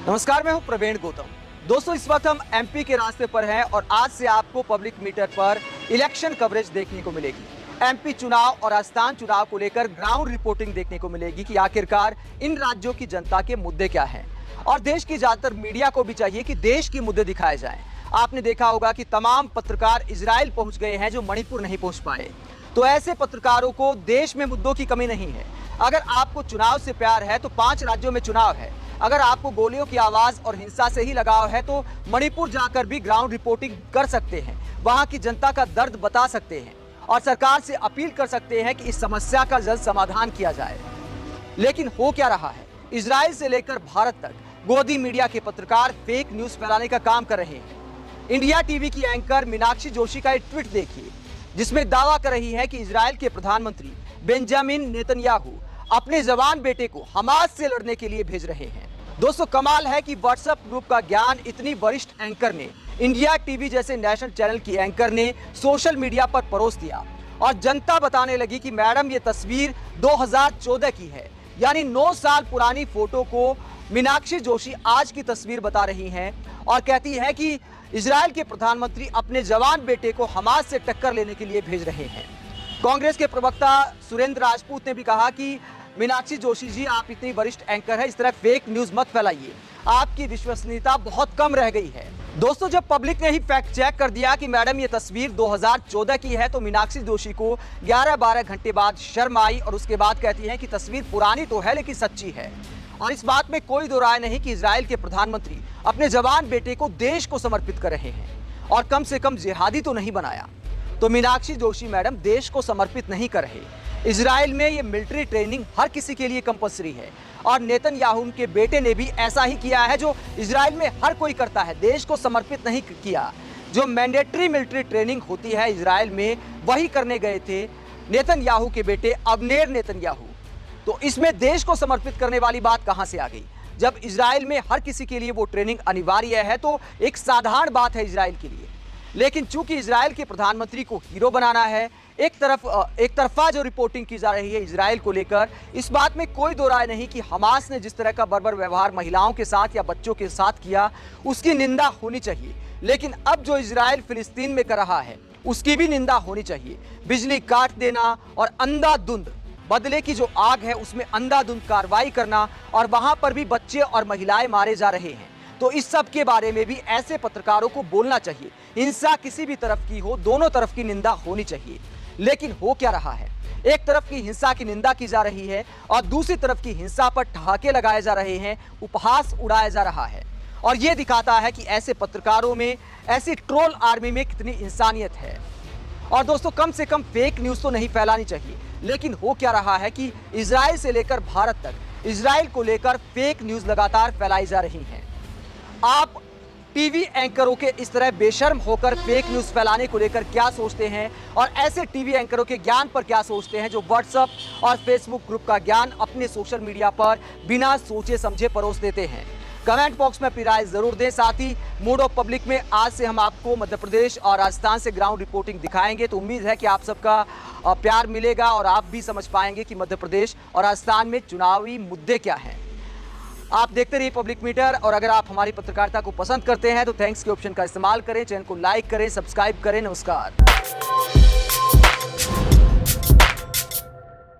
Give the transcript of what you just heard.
नमस्कार, मैं हूं प्रवीण गौतम। दोस्तों, इस वक्त हम एमपी के रास्ते पर हैं और आज से आपको पब्लिक मीटर पर इलेक्शन कवरेज देखने को मिलेगी। एमपी चुनाव और राजस्थान चुनाव को लेकर ग्राउंड रिपोर्टिंग देखने को मिलेगी कि आखिरकार इन राज्यों की जनता के मुद्दे क्या हैं। और देश की ज्यादातर मीडिया को भी चाहिए कि देश के मुद्दे दिखाए जाएं। आपने देखा होगा कि तमाम पत्रकार इजराइल पहुंच गए हैं जो मणिपुर नहीं पहुंच पाए। तो ऐसे पत्रकारों को देश में मुद्दों की कमी नहीं है। अगर आपको चुनाव से प्यार है तो 5 राज्यों में चुनाव है। अगर आपको गोलियों की आवाज और हिंसा से ही लगाव है तो मणिपुर जाकर भी ग्राउंड रिपोर्टिंग कर सकते हैं, वहां की जनता का दर्द बता सकते हैं और सरकार से अपील कर सकते हैं कि इस समस्या का जल्द समाधान किया जाए। लेकिन हो क्या रहा है? इजराइल से लेकर भारत तक गोदी मीडिया के पत्रकार फेक न्यूज फैलाने का काम कर रहे हैं। इंडिया टीवी की एंकर मीनाक्षी जोशी का एक ट्वीट देखिए, जिसमें दावा कर रही है कि इजराइल के प्रधानमंत्री बेंजामिन नेतन्याहू अपने जवान बेटे को हमास से लड़ने के लिए भेज रहे हैं। दोस्तों, कमाल है कि व्हाट्सएप ग्रुप का ज्ञान इतनी वरिष्ठ एंकर ने, इंडिया टीवी जैसे नेशनल चैनल की एंकर ने सोशल मीडिया पर परोस दिया और जनता बताने लगी कि मैडम ये तस्वीर 2014 की है। यानी 9 साल पुरानी फोटो को मीनाक्षी जोशी आज की तस्वीर बता रही हैं और कहती है कि इजराइल के प्रधानमंत्री अपने जवान बेटे को हमास से टक्कर लेने के लिए भेज रहे हैं। कांग्रेस के प्रवक्ता सुरेंद्र राजपूत ने भी कहा कि मीनाक्षी जोशी जी, आप इतनी वरिष्ठ एंकर है, इस तरह फेक न्यूज मत फैलाइए, आपकी विश्वसनीयता बहुत कम रह गई है। दोस्तों, जब पब्लिक ने ही फैक्ट चेक कर दिया कि मैडम ये तस्वीर 2014 की है तो मीनाक्षी जोशी को 11-12 घंटे बाद शर्म आई और उसके बाद कहती है कि तस्वीर पुरानी तो है लेकिन सच्ची है। और इस बात में कोई दो राय नहीं कि इजराइल के प्रधानमंत्री अपने जवान बेटे को देश को समर्पित कर रहे हैं और कम से कम जिहादी तो नहीं बनाया। तो मीनाक्षी जोशी मैडम देश को समर्पित नहीं कर रहे। इजराइल में ये मिलिट्री ट्रेनिंग हर किसी के लिए कंपल्सरी है और नेतन्याहू के बेटे ने भी ऐसा ही किया है जो इजराइल में हर कोई करता है, देश को समर्पित नहीं किया। जो मैंडेटरी मिलिट्री ट्रेनिंग होती है इजराइल में, वही करने गए थे नेतन्याहू के बेटे अवनेर नेतन्याहू। तो इसमें देश को समर्पित करने वाली बात कहां से आ गई? जब इजराइल में हर किसी के लिए वो ट्रेनिंग अनिवार्य है तो एक साधारण बात है इजराइल के लिए। लेकिन चूंकि इजराइल के प्रधानमंत्री को हीरो बनाना है, एक तरफा जो रिपोर्टिंग की जा रही है इजराइल को लेकर, इस बात में कोई दो राय नहीं कि हमास ने जिस तरह का बर्बर व्यवहार महिलाओं के साथ या बच्चों के साथ किया, उसकी निंदा होनी चाहिए। लेकिन अब जो इजराइल फिलिस्तीन में कर रहा है, उसकी भी निंदा होनी चाहिए। बिजली काट देना और अंधाधुंध बदले की जो आग है उसमें अंधाधुंध कार्रवाई करना और वहां पर भी बच्चे और महिलाएं मारे जा रहे हैं। तो इस सब के बारे में भी ऐसे पत्रकारों को बोलना चाहिए। हिंसा किसी भी तरफ की हो, दोनों तरफ की निंदा होनी चाहिए। लेकिन हो क्या रहा है? एक तरफ की हिंसा की निंदा की जा रही है और दूसरी तरफ की हिंसा पर ठहाके लगाए जा रहे हैं, उपहास उड़ाया जा रहा है। और यह दिखाता है कि ऐसे पत्रकारों में, ऐसी ट्रोल आर्मी में कितनी इंसानियत है। और दोस्तों, कम से कम फेक न्यूज तो नहीं फैलानी चाहिए। लेकिन हो क्या रहा है कि इजराइल से लेकर भारत तक इजराइल को लेकर फेक न्यूज लगातार फैलाई जा रही है। आप टीवी एंकरों के इस तरह बेशर्म होकर फेक न्यूज फैलाने को लेकर क्या सोचते हैं और ऐसे टीवी एंकरों के ज्ञान पर क्या सोचते हैं जो व्हाट्सएप और फेसबुक ग्रुप का ज्ञान अपने सोशल मीडिया पर बिना सोचे समझे परोस देते हैं? कमेंट बॉक्स में अपनी राय जरूर दें। साथ ही मूड ऑफ पब्लिक में आज से हम आपको मध्य प्रदेश और राजस्थान से ग्राउंड रिपोर्टिंग दिखाएंगे। तो उम्मीद है कि आप सबका प्यार मिलेगा और आप भी समझ पाएंगे कि मध्य प्रदेश और राजस्थान में चुनावी मुद्दे क्या हैं। आप देखते रहिए पब्लिक मीटर और अगर आप हमारी पत्रकारिता को पसंद करते हैं तो थैंक्स के ऑप्शन का इस्तेमाल करें, चैनल को लाइक करें, सब्सक्राइब करें। नमस्कार।